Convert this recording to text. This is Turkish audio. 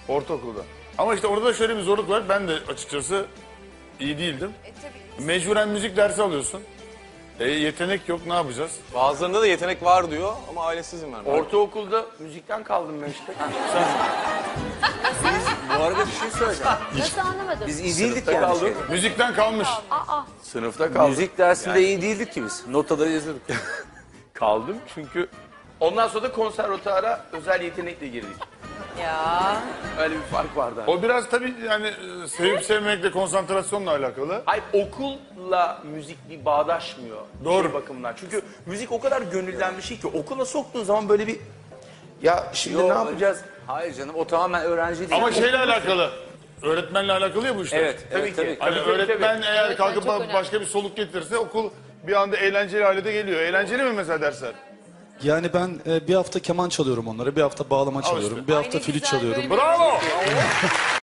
Ortaokulda. Ama işte orada da şöyle bir zorluk var. Ben de açıkçası iyi değildim. Tabii. Mecburen müzik dersi alıyorsun. Yetenek yok, ne yapacağız? Bazılarında da yetenek var diyor ama ailesi izin vermiyor. Ortaokulda müzikten kaldım ben işte. Bu arada bir şey söyleyeceğim. Nasıl anlamadım? Biz iyi değildik yani. kaldım. şeyde. Müzikten kalmış. Sınıfta kaldım. Müzik dersinde iyi değildik ki biz. Notaları yazıyorduk. Kaldım çünkü ondan sonra da konservatuara özel yetenekle girdik. Ya. Öyle bir fark vardı. O biraz tabii yani sevip sevmekle, konsantrasyonla alakalı. Hayır, okulla müzik bir bağdaşmıyor. Doğru. Şey bakımından. Çünkü müzik o kadar gönülden bir şey ki okula soktuğun zaman böyle bir... Ya şimdi Yo, ne yapacağız? Hayır canım, o tamamen öğrenci değil. Ama şeyle alakalı. Öğretmenle alakalı ya bu işler. Evet, Tabii evet, ki. tabii ki. Hani Tabii, öğretmen tabii. eğer Öğretmen kalkıp çok önemli. başka bir soluk getirirse okul bir anda eğlenceli hale de geliyor. Eğlenceli mi mesela dersler? Yani ben bir hafta keman çalıyorum onlara, bir hafta bağlama çalıyorum, işte. bir hafta Ay ne flüt güzel, çalıyorum. böyle bir- Bravo!